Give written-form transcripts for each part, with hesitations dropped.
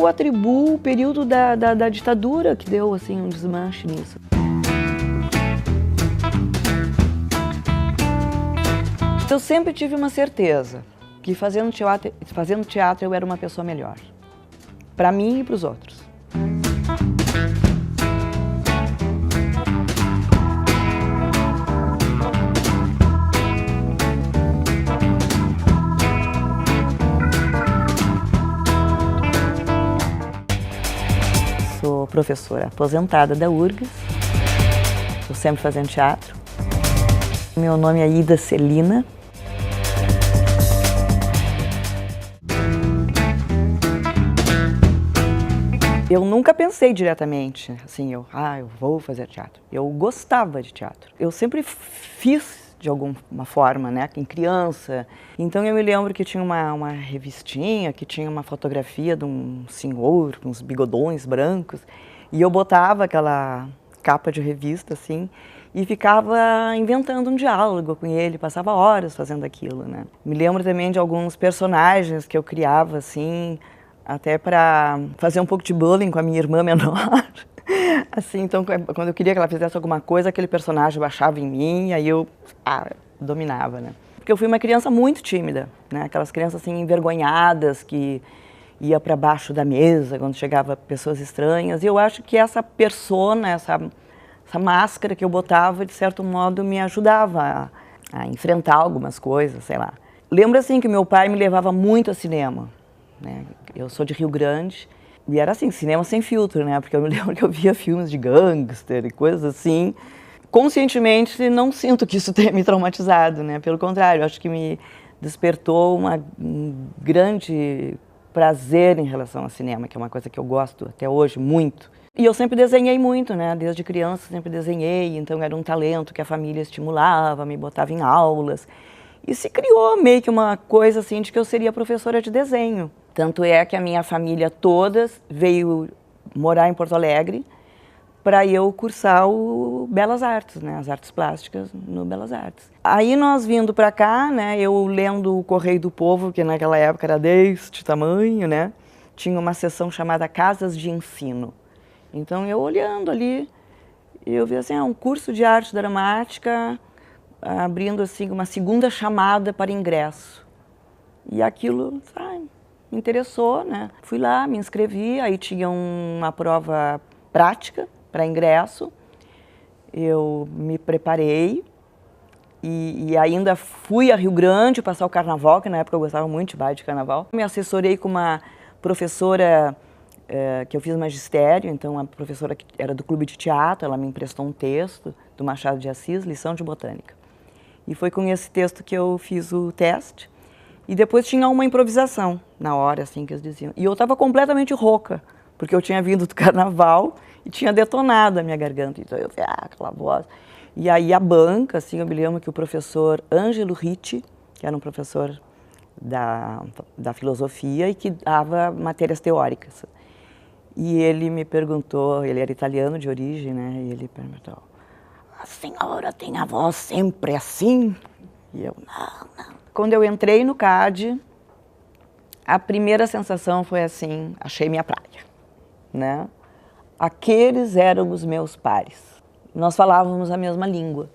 eu atribuo o período da ditadura que deu assim, um desmanche nisso. Eu sempre tive uma certeza que fazendo teatro eu era uma pessoa melhor, para mim e para os outros. Sou professora aposentada da URGS, estou sempre fazendo teatro. Meu nome é Ida Celina. Eu nunca pensei diretamente, assim, eu vou fazer teatro. Eu gostava de teatro. Eu sempre fiz de alguma forma, né, em criança. Então eu me lembro que tinha uma revistinha, que tinha uma fotografia de um senhor com uns bigodões brancos, e eu botava aquela capa de revista, assim, e ficava inventando um diálogo com ele, passava horas fazendo aquilo, né. Me lembro também de alguns personagens que eu criava, assim, até para fazer um pouco de bullying com a minha irmã menor. Assim, então, quando eu queria que ela fizesse alguma coisa, aquele personagem baixava em mim, aí eu dominava, né? Porque eu fui uma criança muito tímida, né? Aquelas crianças assim envergonhadas que ia para baixo da mesa quando chegava pessoas estranhas. E eu acho que essa persona, essa máscara que eu botava, de certo modo, me ajudava a enfrentar algumas coisas, sei lá. Lembro assim que meu pai me levava muito ao cinema, né? Eu sou de Rio Grande. E era assim, cinema sem filtro, né? Porque eu me lembro que eu via filmes de gangster e coisas assim. Conscientemente, não sinto que isso tenha me traumatizado, né? Pelo contrário, acho que me despertou um grande prazer em relação ao cinema, que é uma coisa que eu gosto até hoje muito. E eu sempre desenhei muito, né? Desde criança sempre desenhei, então era um talento que a família estimulava, me botava em aulas. E se criou meio que uma coisa assim de que eu seria professora de desenho. Tanto é que a minha família toda veio morar em Porto Alegre para eu cursar o Belas Artes, né, as artes plásticas no Belas Artes. Aí nós vindo para cá, né, eu lendo o Correio do Povo, que naquela época era deste tamanho, né, tinha uma seção chamada Casas de Ensino. Então eu olhando ali, eu vi assim, um curso de arte dramática, abrindo assim uma segunda chamada para ingresso. E aquilo, sabe, me interessou, né? Fui lá, me inscrevi, aí tinha uma prova prática para ingresso. Eu me preparei e ainda fui a Rio Grande passar o carnaval, que na época eu gostava muito de baile de carnaval. Me assessorei com uma professora que eu fiz magistério, então a professora que era do clube de teatro, ela me emprestou um texto do Machado de Assis, Lição de Botânica. E foi com esse texto que eu fiz o teste. E depois tinha uma improvisação na hora, assim, que eles diziam. E eu estava completamente rouca, porque eu tinha vindo do carnaval e tinha detonado a minha garganta. Então eu falei, aquela voz. E aí a banca, assim, eu me lembro que o professor Ângelo Ricci, que era um professor da filosofia e que dava matérias teóricas. E ele me perguntou, ele era italiano de origem, né? E ele perguntou, a senhora tem a voz sempre assim? E eu, não. Quando eu entrei no CAD, a primeira sensação foi assim, achei minha praia, né? Aqueles eram os meus pares. Nós falávamos a mesma língua,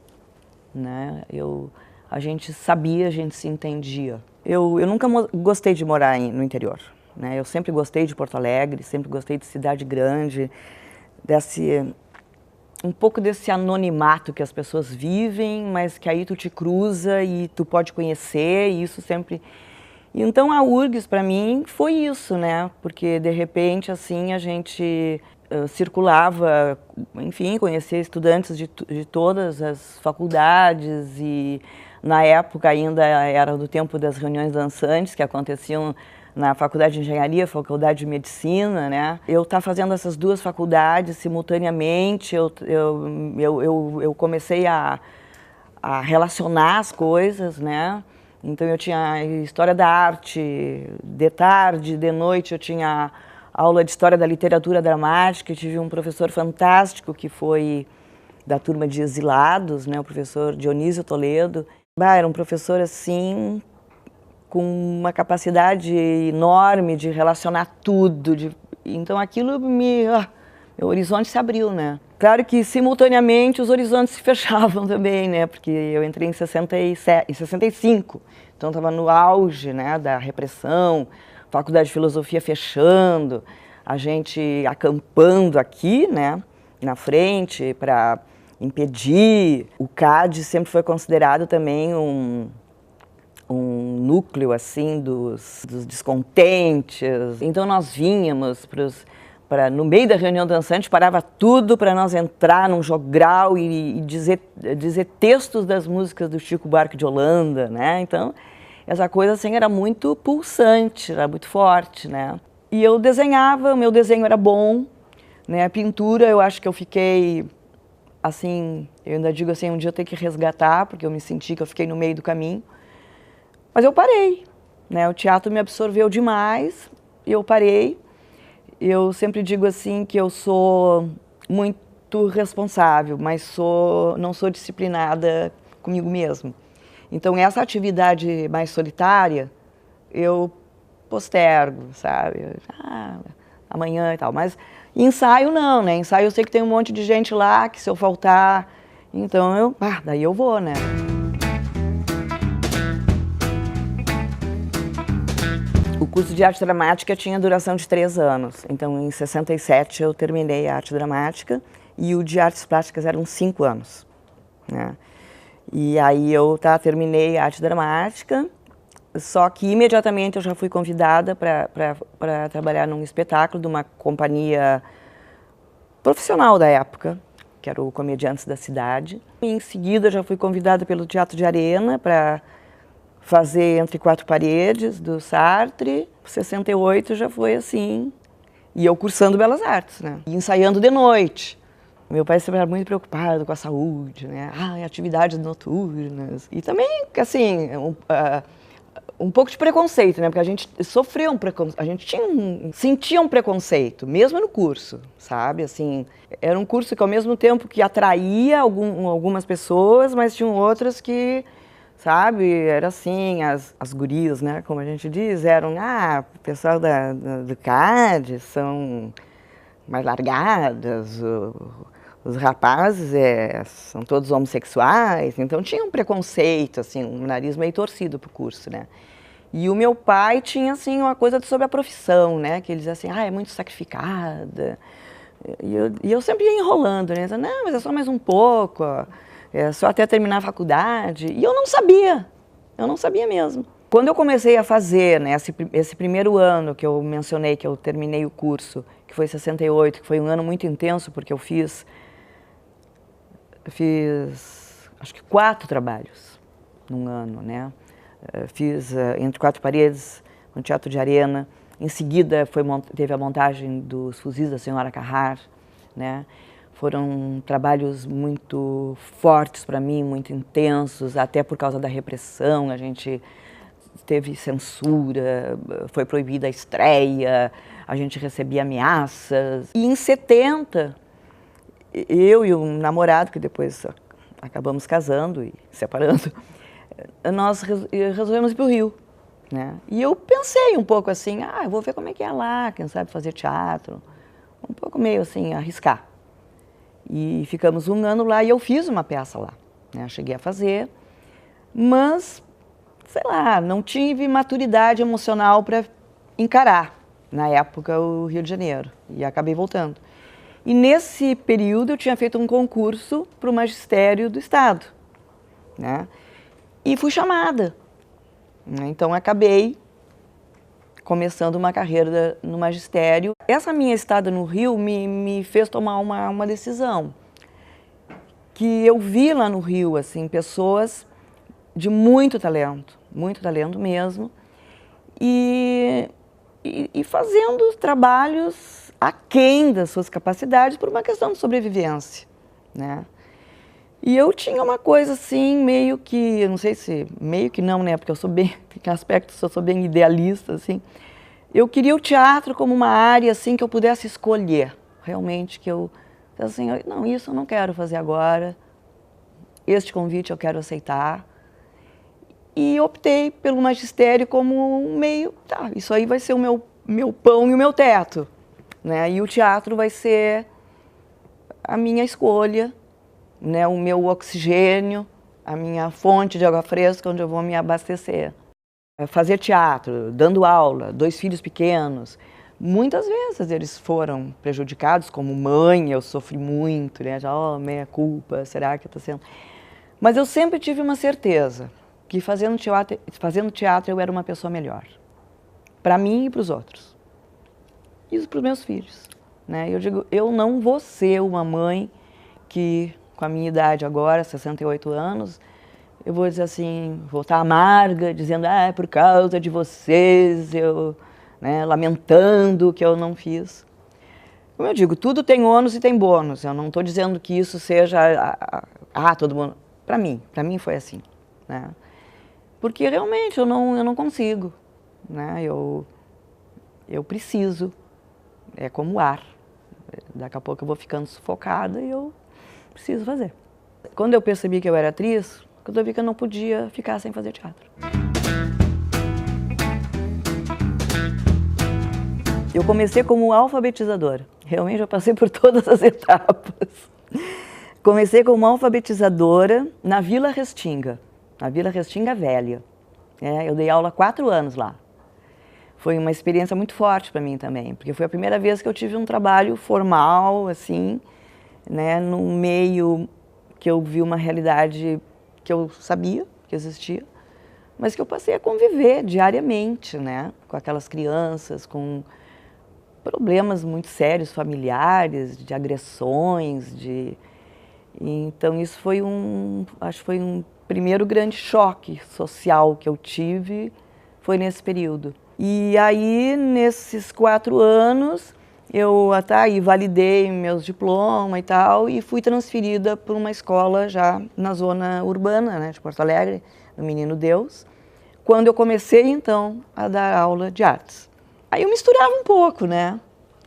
né? A gente sabia, a gente se entendia. Eu nunca gostei de morar no interior, né? Eu sempre gostei de Porto Alegre, sempre gostei de cidade grande, um pouco desse anonimato que as pessoas vivem, mas que aí tu te cruza e tu pode conhecer, e isso sempre... Então a URGS para mim foi isso, né? Porque de repente assim a gente circulava, enfim, conhecia estudantes de todas as faculdades e na época ainda era do tempo das reuniões dançantes que aconteciam na Faculdade de Engenharia, Faculdade de Medicina, né? Eu estava fazendo essas duas faculdades simultaneamente, eu comecei a relacionar as coisas, né? Então eu tinha História da Arte, de tarde, de noite eu tinha aula de História da Literatura Dramática, eu tive um professor fantástico que foi da turma de exilados, né? O professor Dionísio Toledo. Era um professor assim, com uma capacidade enorme de relacionar tudo, Então aquilo meu horizonte se abriu, né? Claro que simultaneamente os horizontes se fechavam também, né? Porque eu entrei em 65, então estava no auge, né, da repressão, Faculdade de Filosofia fechando, a gente acampando aqui, né, na frente para impedir. O CAD sempre foi considerado também um núcleo assim dos descontentes. Então nós vínhamos no meio da reunião dançante, parava tudo para nós entrar num jogral e dizer textos das músicas do Chico Buarque de Holanda, né? Então essa coisa assim era muito pulsante, era muito forte, né? E eu desenhava, o meu desenho era bom, né? A pintura, eu acho que eu fiquei assim, eu ainda digo assim, um dia eu tenho que resgatar, porque eu me senti que eu fiquei no meio do caminho. Mas eu parei, né? O teatro me absorveu demais e eu parei. Eu sempre digo assim que eu sou muito responsável, mas não sou disciplinada comigo mesma. Então essa atividade mais solitária, eu postergo, sabe? Amanhã e tal. Mas ensaio não, né? Ensaio eu sei que tem um monte de gente lá, que se eu faltar, então daí eu vou, né? O curso de arte dramática tinha duração de 3 anos. Então, em 67, eu terminei a arte dramática e o de artes plásticas eram 5 anos, né? E aí eu terminei a arte dramática, só que imediatamente eu já fui convidada para trabalhar num espetáculo de uma companhia profissional da época, que era o Comediantes da Cidade. E em seguida já fui convidada pelo Teatro de Arena para fazer Entre Quatro Paredes, do Sartre. 68 já foi assim, e eu cursando Belas Artes, né? E ensaiando de noite. Meu pai sempre era muito preocupado com a saúde, né? Atividades noturnas. E também, assim, um pouco de preconceito, né? Porque a gente sofreu um preconceito, a gente sentia um preconceito, mesmo no curso, sabe? Assim, era um curso que ao mesmo tempo que atraía algumas pessoas, mas tinham outras que, sabe, era assim, as gurias, né, como a gente diz, eram, o pessoal do CAD são mais largadas, os rapazes são todos homossexuais, então tinha um preconceito, assim, um nariz meio torcido pro curso, né. E o meu pai tinha, assim, uma coisa sobre a profissão, né, que ele dizia assim, é muito sacrificada, e eu sempre ia enrolando, né, dizendo, não, mas é só mais um pouco, só até terminar a faculdade, e eu não sabia mesmo. Quando eu comecei a fazer, né, esse primeiro ano que eu mencionei, que eu terminei o curso, que foi 68, que foi um ano muito intenso, porque eu fiz acho que 4 trabalhos num ano, né? Fiz Entre Quatro Paredes, no Teatro de Arena, em seguida teve a montagem dos Fuzis da Senhora Carrár, né? Foram trabalhos muito fortes para mim, muito intensos, até por causa da repressão, a gente teve censura, foi proibida a estreia, a gente recebia ameaças. E em 70, eu e um namorado, que depois acabamos casando e separando, nós resolvemos ir para o Rio, né? E eu pensei um pouco assim, eu vou ver como é que é lá, quem sabe fazer teatro, um pouco meio assim, arriscar. E ficamos um ano lá e eu fiz uma peça lá, né? Cheguei a fazer, mas, sei lá, não tive maturidade emocional para encarar, na época, o Rio de Janeiro, e acabei voltando. E nesse período eu tinha feito um concurso para o magistério do Estado, né? E fui chamada, né? Então acabei começando uma carreira no magistério. Essa minha estada no Rio me fez tomar uma decisão, que eu vi lá no Rio, assim, pessoas de muito talento mesmo, e fazendo trabalhos aquém das suas capacidades por uma questão de sobrevivência, né? E eu tinha uma coisa assim, meio que, não sei se, meio que não, né, porque eu sou bem, em aspectos eu sou bem idealista, assim. Eu queria o teatro como uma área, assim, que eu pudesse escolher, realmente, que eu, assim, não, isso eu não quero fazer agora, este convite eu quero aceitar. E optei pelo magistério como um meio, isso aí vai ser o meu pão e o meu teto, né? E o teatro vai ser a minha escolha, né? O meu oxigênio, a minha fonte de água fresca onde eu vou me abastecer. Fazer teatro, dando aula, 2 filhos pequenos, muitas vezes eles foram prejudicados, como mãe eu sofri muito, né? Já, oh, meia culpa, será que eu estou sendo... Mas eu sempre tive uma certeza que fazendo teatro eu era uma pessoa melhor, para mim e para os outros, e para os meus filhos, né? Eu digo, eu não vou ser uma mãe que, com a minha idade agora, 68 anos, eu vou dizer assim, vou estar amarga, dizendo, ah, é por causa de vocês, eu, né, lamentando que eu não fiz. Como eu digo, tudo tem ônus e tem bônus. Eu não estou dizendo que isso seja, todo mundo... Para mim foi assim, né? Porque realmente eu não consigo, né? Eu preciso, é como ar. Daqui a pouco eu vou ficando sufocada e eu preciso fazer. Quando eu percebi que eu era atriz, eu vi que eu não podia ficar sem fazer teatro. Eu comecei como alfabetizadora. Realmente eu passei por todas as etapas. Comecei como alfabetizadora na Vila Restinga Velha. Eu dei aula 4 anos lá. Foi uma experiência muito forte para mim também, porque foi a primeira vez que eu tive um trabalho formal, assim, né, num meio que eu vi uma realidade que eu sabia que existia, mas que eu passei a conviver diariamente, né, com aquelas crianças, com problemas muito sérios, familiares, de agressões, Então isso foi acho que foi um primeiro grande choque social que eu tive, foi nesse período. E aí, nesses 4 anos, eu até aí validei meus diplomas e tal, e fui transferida para uma escola já na zona urbana, né, de Porto Alegre, no Menino Deus, quando eu comecei, então, a dar aula de artes. Aí eu misturava um pouco, né?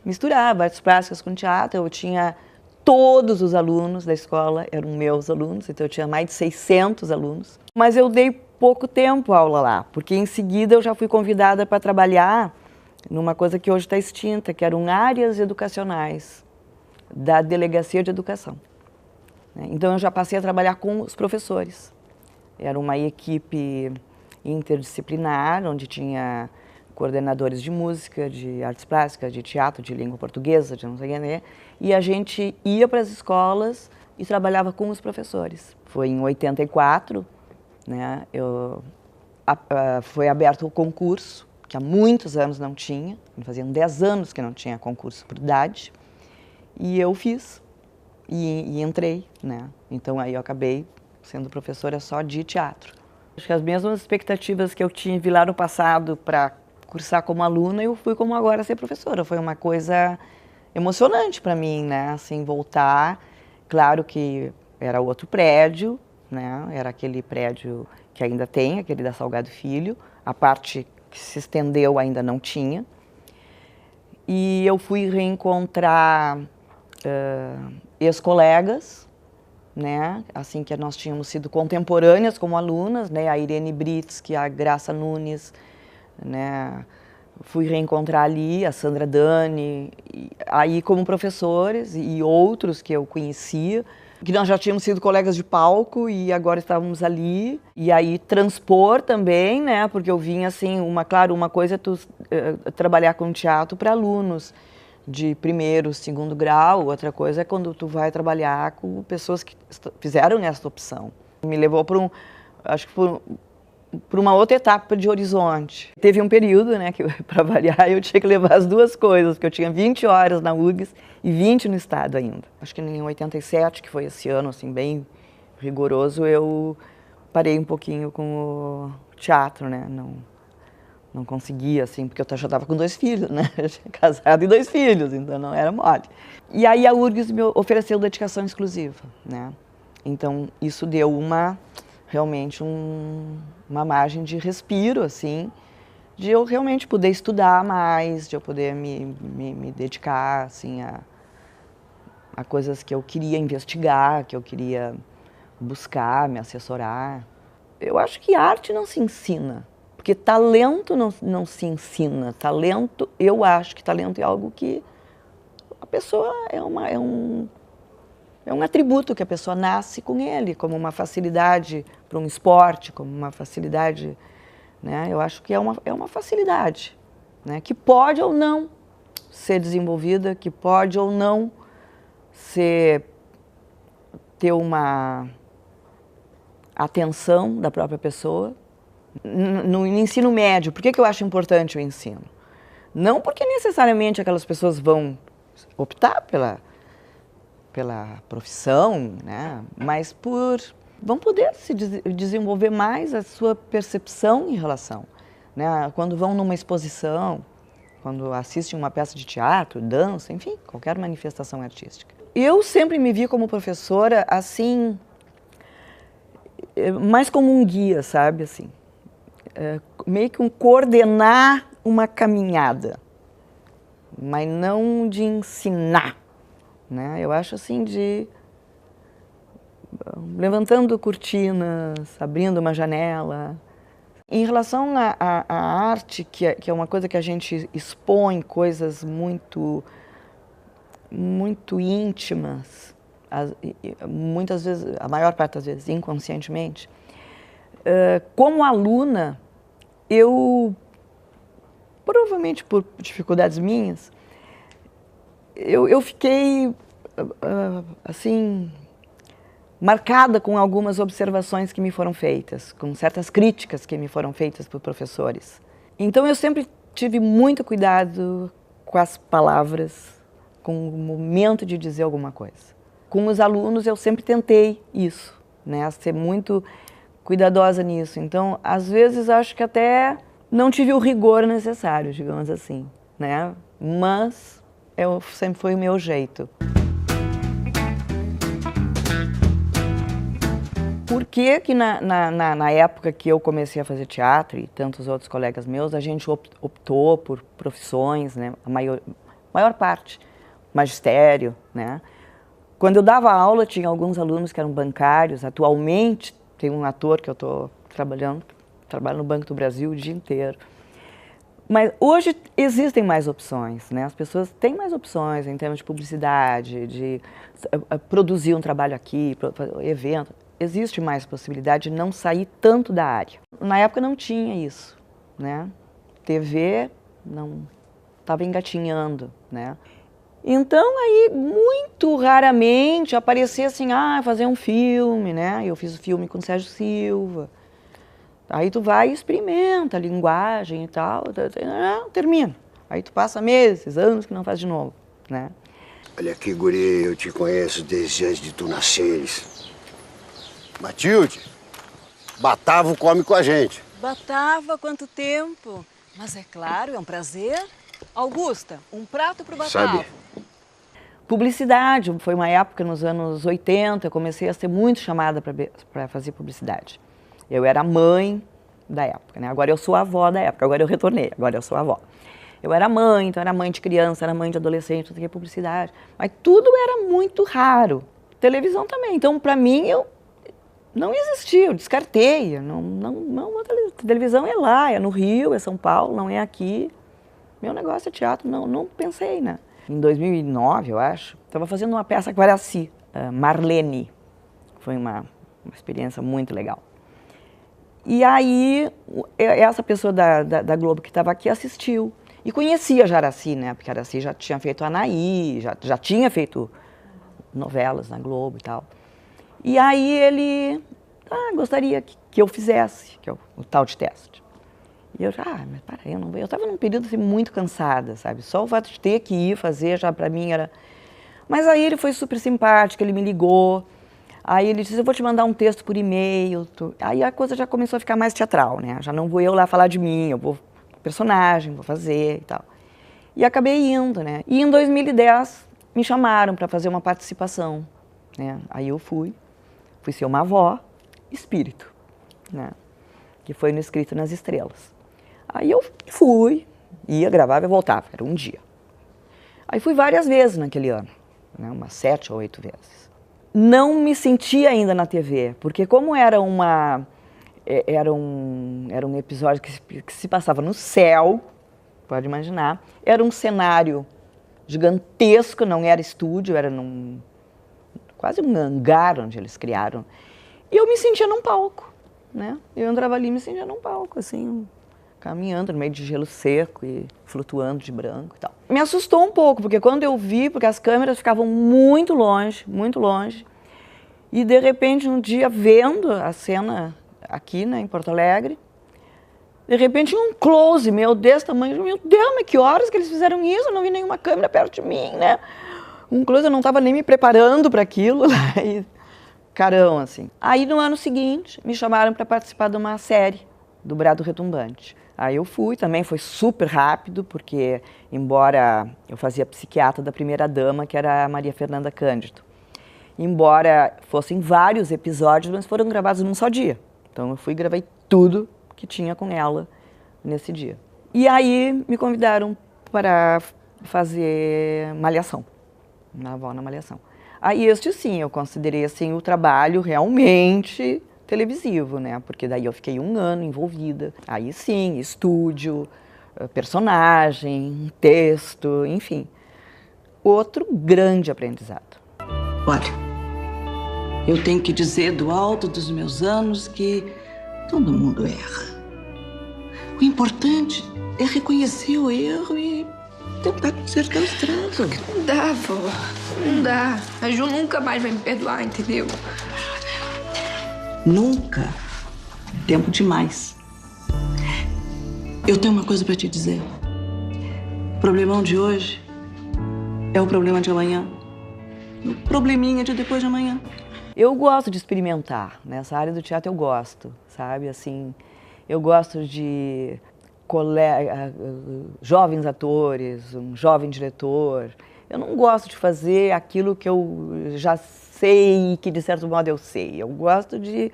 Misturava artes plásticas com teatro. Eu tinha todos os alunos da escola, eram meus alunos, então eu tinha mais de 600 alunos. Mas eu dei pouco tempo aula lá, porque em seguida eu já fui convidada para trabalhar numa coisa que hoje está extinta, que eram áreas educacionais da Delegacia de Educação. Então eu já passei a trabalhar com os professores. Era uma equipe interdisciplinar, onde tinha coordenadores de música, de artes plásticas, de teatro, de língua portuguesa, de não sei o que, e a gente ia para as escolas e trabalhava com os professores. Foi em 84, né, foi aberto o concurso, que há muitos anos não tinha, faziam 10 anos que não tinha concurso por idade, e eu fiz, e entrei, né, então aí eu acabei sendo professora só de teatro. Acho que as mesmas expectativas que eu tive lá no passado para cursar como aluna, eu fui como agora ser professora. Foi uma coisa emocionante para mim, né? Assim, voltar. Claro que era outro prédio, né? Era aquele prédio que ainda tem, aquele da Salgado Filho. A parte que se estendeu ainda não tinha. E eu fui reencontrar ex-colegas, né? Assim que nós tínhamos sido contemporâneas como alunas, né? A Irene Britsky, a Graça Nunes, né? Fui reencontrar ali a Sandra Dani, aí como professores e outros que eu conhecia, que nós já tínhamos sido colegas de palco e agora estávamos ali. E aí transpor também, né? Porque eu vinha assim, claro, uma coisa é tu trabalhar com teatro para alunos de 1º, 2º grau, outra coisa é quando tu vai trabalhar com pessoas que fizeram essa opção. Me levou para acho que por uma outra etapa de horizonte. Teve um período, né, que para variar eu tinha que levar as 2 coisas, porque eu tinha 20 horas na URGS e 20 no estado ainda. Acho que em 87, que foi esse ano assim bem rigoroso, eu parei um pouquinho com o teatro, né? Não conseguia, assim, porque eu já estava com 2 filhos, né? Eu tinha casado e 2 filhos, então não era mole. E aí a URGS me ofereceu dedicação exclusiva, né? Então isso deu realmente uma margem de respiro, assim, de eu realmente poder estudar mais, de eu poder me dedicar, assim, a coisas que eu queria investigar, que eu queria buscar, me assessorar. Eu acho que arte não se ensina, porque talento não se ensina. Talento, eu acho que talento é algo que a pessoa é um atributo que a pessoa nasce com ele, como uma facilidade para um esporte, como uma facilidade, né? Eu acho que é uma facilidade, né? Que pode ou não ser desenvolvida, que pode ou não ter uma atenção da própria pessoa. No ensino médio, por que eu acho importante o ensino? Não porque necessariamente aquelas pessoas vão optar pela profissão, né? Mas vão poder se desenvolver mais a sua percepção em relação, né? Quando vão numa exposição, quando assistem uma peça de teatro, dança, enfim, qualquer manifestação artística. Eu sempre me vi como professora, assim, mais como um guia, sabe, assim, meio que coordenar uma caminhada, mas não de ensinar, né? Eu acho assim levantando cortinas, abrindo uma janela. Em relação à arte, que é uma coisa que a gente expõe, coisas muito íntimas, muitas vezes, a maior parte das vezes, inconscientemente. Como aluna, eu, provavelmente por dificuldades minhas, eu fiquei, assim, marcada com algumas observações que me foram feitas, com certas críticas que me foram feitas por professores. Então eu sempre tive muito cuidado com as palavras, com o momento de dizer alguma coisa. Com os alunos eu sempre tentei isso, né, ser muito cuidadosa nisso. Então, às vezes acho que até não tive o rigor necessário, digamos assim, né? Mas sempre foi o meu jeito. Por que que na época que eu comecei a fazer teatro, e tantos outros colegas meus, a gente optou por profissões, né? A maior parte, magistério, né? Quando eu dava aula, tinha alguns alunos que eram bancários. Atualmente, tem um ator que eu estou trabalho no Banco do Brasil o dia inteiro. Mas hoje existem mais opções, né? As pessoas têm mais opções em termos de publicidade, de produzir um trabalho aqui, evento. Existe mais possibilidade de não sair tanto da área. Na época não tinha isso, né? TV não estava engatinhando, né? Então, aí, muito raramente aparecia assim, fazer um filme, né? Eu fiz o filme com o Sérgio Silva. Aí tu vai e experimenta a linguagem e tal, termina. Aí tu passa meses, anos que não faz de novo, né? Olha aqui, guri, eu te conheço desde antes de tu nasceres. Matilde, Batavo come com a gente. Batavo, quanto tempo? Mas é claro, é um prazer. Augusta, um prato pro Batavo. Sabe? Publicidade, foi uma época nos anos 80, eu comecei a ser muito chamada para fazer publicidade. Eu era a mãe da época, né? Agora eu sou a avó da época, agora eu retornei, agora eu sou a avó. Eu era mãe, então era mãe de criança, era mãe de adolescente, tudo que é publicidade. Mas tudo era muito raro. Televisão também. Então, para mim, eu não existia, eu descartei. Televisão é lá, é no Rio, é São Paulo, não é aqui. Meu negócio é teatro, não pensei, né? Em 2009, eu acho, estava fazendo uma peça com a Guaraci, Marlene. Foi uma experiência muito legal. E aí, essa pessoa da Globo que estava aqui assistiu. E conhecia a Jaracy, né? Porque a Jaracy já tinha feito Anaí, já tinha feito novelas na Globo e tal. E aí ele gostaria que eu fizesse, que é o tal de teste. E eu mas para aí, eu estava num período assim, muito cansada, sabe? Só o fato de ter que ir fazer já para mim era... Mas aí ele foi super simpático, ele me ligou. Aí ele disse, eu vou te mandar um texto por e-mail. Aí a coisa já começou a ficar mais teatral, né? Já não vou eu lá falar de mim, eu vou personagem, vou fazer e tal. E acabei indo, né? E em 2010 me chamaram para fazer uma participação, né? Aí eu fui ser uma avó espírito, né? Que foi no Escrito nas Estrelas. Aí eu fui, ia, gravava e voltava, era um dia. Aí fui várias vezes naquele ano, né? Umas 7 ou 8 vezes. Não me sentia ainda na TV, porque como era um episódio que se passava no céu, pode imaginar, era um cenário gigantesco, não era estúdio, era quase um hangar onde eles criaram. E eu me sentia num palco, né? Eu entrava ali e me sentia num palco, assim, caminhando no meio de gelo seco e flutuando de branco e tal. Me assustou um pouco, porque quando eu vi, porque as câmeras ficavam muito longe, e de repente um dia vendo a cena aqui, né, em Porto Alegre, de repente um close meu desse tamanho, meu Deus, mas que horas que eles fizeram isso? Eu não vi nenhuma câmera perto de mim, né? Um close, eu não estava nem me preparando para aquilo, e carão, assim. Aí no ano seguinte me chamaram para participar de uma série do Brado Retumbante. Aí eu fui, também foi super rápido, porque embora eu fazia psiquiatra da primeira dama, que era a Maria Fernanda Cândido, embora fossem vários episódios, mas foram gravados num só dia. Então eu fui e gravei tudo que tinha com ela nesse dia. E aí me convidaram para fazer Malhação, na avó na Malhação. Aí este sim, eu considerei assim o trabalho realmente televisivo, né? Porque daí eu fiquei 1 ano envolvida. Aí sim, estúdio, personagem, texto, enfim. Outro grande aprendizado. Olha, eu tenho que dizer do alto dos meus anos que todo mundo erra. O importante é reconhecer o erro e tentar consertar o estrago. Não dá, vó. Não dá. A Ju nunca mais vai me perdoar, entendeu? Nunca. Tempo demais. Eu tenho uma coisa pra te dizer. O problemão de hoje é o problema de amanhã. O probleminha de depois de amanhã. Eu gosto de experimentar, nessa área do teatro eu gosto, sabe, assim, eu gosto de jovens atores, um jovem diretor. Eu não gosto de fazer aquilo que eu já sei, que de certo modo eu sei. Eu gosto de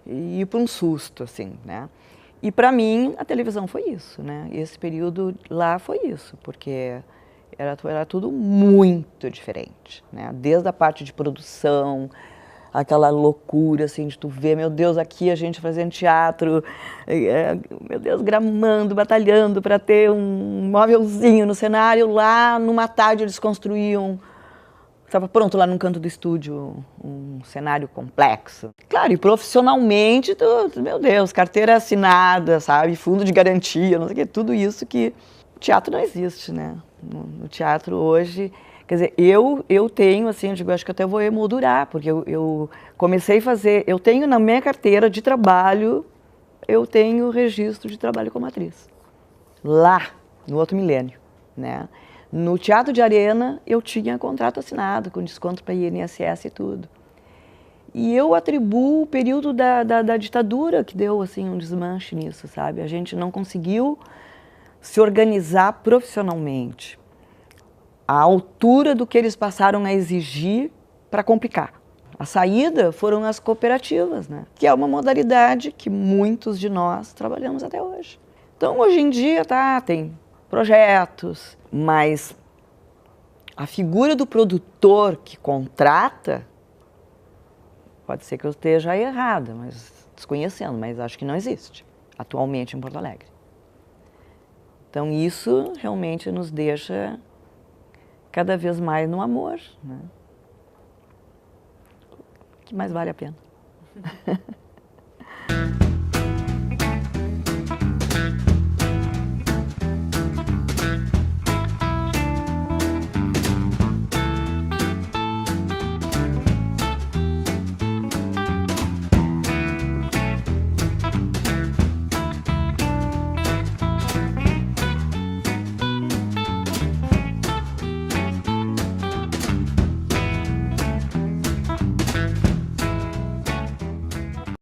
ir para um susto, assim, né? E para mim a televisão foi isso, né? Esse período lá foi isso, porque era tudo muito diferente, né? Desde a parte de produção, aquela loucura, assim, de tu ver, meu Deus, aqui a gente fazendo teatro, meu Deus, gramando, batalhando para ter um móvelzinho no cenário. Lá, numa tarde, eles construíam, estava pronto lá num canto do estúdio, um cenário complexo. Claro, e profissionalmente, meu Deus, carteira assinada, sabe, fundo de garantia, não sei o que, tudo isso que o teatro não existe, né? No teatro hoje... Quer dizer, eu tenho, assim, eu digo, acho que até vou emoldurar, porque eu comecei a fazer, eu tenho na minha carteira de trabalho, eu tenho registro de trabalho como atriz. Lá, no outro milênio, né? No Teatro de Arena, eu tinha contrato assinado, com desconto para INSS e tudo. E eu atribuo o período da ditadura que deu, assim, um desmanche nisso, sabe? A gente não conseguiu se organizar profissionalmente à altura do que eles passaram a exigir para complicar. A saída foram as cooperativas, né? Que é uma modalidade que muitos de nós trabalhamos até hoje. Então, hoje em dia, tem projetos, mas a figura do produtor que contrata, pode ser que eu esteja errada, mas desconhecendo, mas acho que não existe atualmente em Porto Alegre. Então, isso realmente nos deixa cada vez mais no amor, né? Que mais vale a pena.